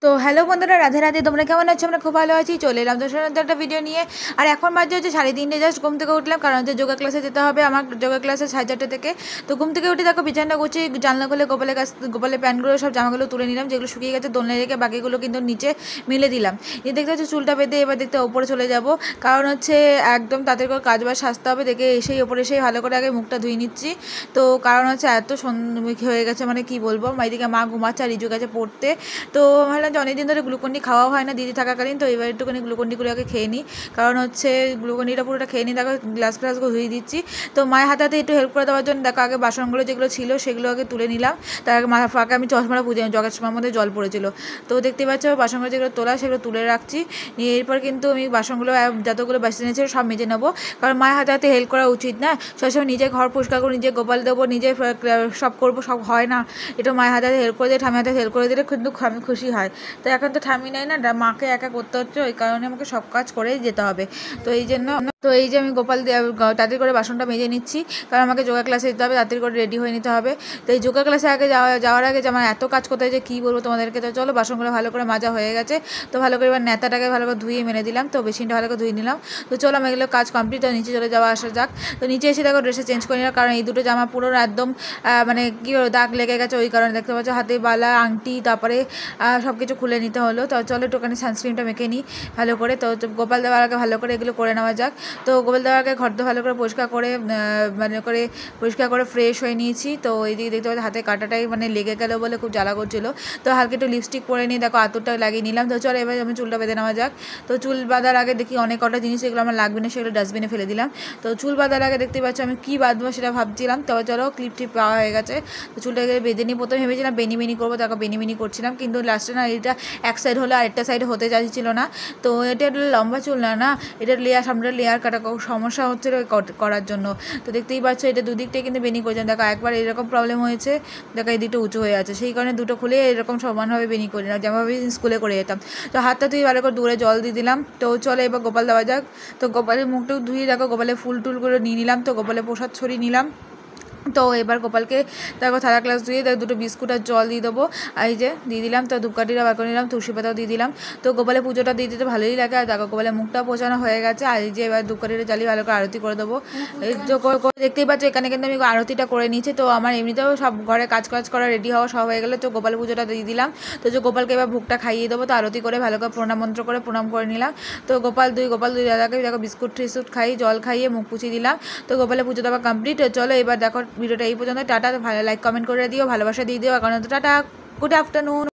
তো হ্যালো বন্ধুরা, রাধে রাধে। তোমরা কেমন আছো? আমরা খুব ভালো আছি। চলে এলাম তোর সাথে একটা ভিডিও নিয়ে। আর এখন বাজে হচ্ছে 3:30, জাস্ট ঘুম থেকে উঠলাম, কারণ হচ্ছে যোগা ক্লাসে যেতে হবে আমার। যোগা ক্লাসে 4:30 থেকে। তো ঘুম থেকে উঠে দেখো বিছানা গুছিয়ে জানলা খুলে গোপালের প্যান্টগুলো সব জামাগুলো তুলে নিলাম, যেগুলো শুকিয়ে গেছে দোলনায় রেখে, বাকিগুলো কিন্তু নিচে মিলে দিলাম। এই দেখতে হচ্ছে চুলটা বেঁধে এবার দেখতে ওপরে চলে যাব, কারণ হচ্ছে একদম তাদের করে কাজ বাজ সাজতে হবে। দেখে এসেই ওপরে এসেই ভালো করে আগে মুখটা ধুয়ে নিচ্ছি। তো কারণ হচ্ছে এত সন্মুখী হয়ে গেছে, মানে কি বলবো, এদিকে মা ঘুমাচ্ছে আর রিজু গেছে পড়তে। তো ভাবলাম যে অনেকদিন ধরে গ্লুকন্ডি খাওয়া হয় না দিদি থাকাকালীন, তো এবার একটুখানি গ্লুকন্ডিগুলো আগে খেয়ে নিই, কারণ হচ্ছে গ্লুকন্ডিটা পুরোটা খেয়ে নিই। দেখো গ্লাসগুলো ধুয়ে দিচ্ছি। তো মায়ের হাতে হাতে একটু হেল্প করে দেওয়ার জন্য দেখো আগে বাসনগুলো যেগুলো ছিল সেগুলো আগে তুলে নিলাম। তার আগে মাথা ফাঁকে আমি চশমাটা পুজো, চশমার মধ্যে জল পড়েছিল। তো দেখতে পাচ্ছ বাসনগুলো যেগুলো তোলা সেগুলো তুলে রাখছি। নিয়ে এরপর কিন্তু আমি বাসনগুলো যতগুলো বাসন নিয়েছি সব মেজে নেবো, কারণ মায়ের হাতে হাতে হেল্প করা উচিত না। সবসময় নিজে ঘর পরিষ্কার করবো, নিজে গোপাল দেবো, নিজে সব করবো, সব হয় না। এটা মায়ের হাতে হাতে হেল্প করে দিয়ে, ঠামের হাতে হেল্প করে দিলে কিন্তু আমি খুশি হয়। তো এখন তো ঠামি নাই না, মাকে একা করতে হচ্ছে, ওই কারণে আমাকে সব কাজ করেই যেতে হবে। তো এই জন্য তো এই যে আমি গোপাল তাড়াতাড়ি করে বাসনটা মেজে নিচ্ছি, কারণ আমাকে যোগা ক্লাসে যেতে হবে, তাড়াতাড়ি করে রেডি হয়ে নিতে হবে। তো এই যোগা ক্লাসে আগে যাওয়ার আগে যে আমার এত কাজ করতে হয় যে কী বলবো তোমাদেরকে। তো চলো, বাসনগুলো ভালো করে মাজা হয়ে গেছে। তো ভালো করে এবার নেতাটাকে ভালো করে ধুয়ে মেনে দিলাম, তো বেসিনটা ভালো করে ধুয়ে নিলাম। তো চলো আমি এগুলো কাজ কমপ্লিট, তো নিচে চলে যাওয়া আসা যাক। তো নিচে এসে দেখো ড্রেসে চেঞ্জ করে নিলাম, কারণ এই দুটো জামা পুরো একদম মানে কী দাগ লেগে গেছে, ওই কারণে দেখতে পাচ্ছ হাতে বালা আংটি, তারপরে সব কিছু খুলে নিতে হলো। তো চলো একটুখানি সানস্ক্রিনটা মেখে নিই ভালো করে। তো গোপাল দেওয়ার আগে ভালো করে এগুলো করে নেওয়া যাক। তো গোপাল দেওয়ার আগে ঘর তো ভালো করে পরিষ্কার করে ফ্রেশ হয়ে নিয়েছি। তো এইদিকে দেখতে পাচ্ছি হাতে কাটাটাই মানে লেগে গেল বলে খুব জ্বালা করছিলো। তো হালকা একটু লিপস্টিক পরে নিই, দেখো আতরটা লাগিয়ে নিলাম। তো চলো এবার আমি চুলটা বেঁধে নেওয়া যাক। তো চুল বাঁধার আগে দেখি অনেক কটা জিনিস এগুলো আমার লাগবে না, সেগুলো ডাস্টবিনে ফেলে দিলাম। তো চুল বাঁধার আগে দেখতে পাচ্ছি আমি কী বাঁধবো সেটা ভাবছিলাম। তো চলো ক্লিপ টিপ পাওয়া হয়ে গেছে। তো চুলটাকে বেঁধে নিই। প্রথমে ভেবেছিলাম বেনি করবো, দেখো বেনি করছিলাম, কিন্তু লাস্টে না এটা এক সাইড হলে আরেকটা সাইড হতে চাইছিল না। তো এটা লম্বা চুল না, এটা সামনে লেয়ার কাটা সমস্যা হচ্ছিল করার জন্য। তো দেখতেই পাচ্ছ এটা দুদিকটাই কিন্তু বেনি করছেন। দেখো একবার এরকম প্রবলেম হয়েছে, দেখো এই দিকটা উঁচু হয়ে আছে, সেই কারণে দুটো খুলে এরকম সমানভাবে বেনি করি না, যেমনভাবে স্কুলে করে যেতাম। তো হাতটা তুই ভালো করে দূরে জল দিয়ে দিলাম। তো চলো এবার গোপাল দেওয়া যাক। তো গোপালের মুখটাও ধুয়ে দেখো গোপালের ফুল টুলগুলো নিয়ে নিলাম, তো গোপালের প্রসাদ ছড়িয়ে নিলাম। তো এবার গোপালকে দেখো থালা গ্লাস ধুয়ে দেখো দুটো বিস্কুট আর জল দিয়ে দেবো। এই যে দিয়ে দিলাম। তো ধূপকাঠিটা বার করে নিলাম, তুলসী পাতাও দিয়ে দিলাম। তো গোপালের পুজোটা দিয়ে দিতে ভালোই লাগে। আর দেখো গোপালের মুখটাও পোছানো হয়ে গেছে। আর এই যে এবার ধূপকাঠিটা জ্বালিয়ে ভালো করে আরতি করে দেবো। এই তো দেখতেই পাচ্ছ এখানে কিন্তু আমি আরতিটা করে নিয়েছি। তো আমার এমনিতেও সব ঘরে কাজ করা রেডি হওয়া সব হয়ে গেলে, তো গোপালের পুজোটা দিয়ে দিলাম। তো যে গোপালকে এবার ভোগটা খাইয়ে দেবো। তো আরতি করে ভালো করে প্রণাম মন্ত্র করে প্রণাম করে নিলাম। তো গোপাল দুই দাদাকে দেখো বিস্কুট টিস্কুট খাইয়ে জল খাইয়ে মুখ পুছিয়ে দিলাম। তো গোপালের পুজো দেওয়া কমপ্লিট। চলো এবার দেখো ভিডিওটা এই পর্যন্ত। টাটা। ভালো লাইক কমেন্ট করে দিও, ভালোবাসা দিয়ে দিও। এখন টাটা, গুড আফটারনুন।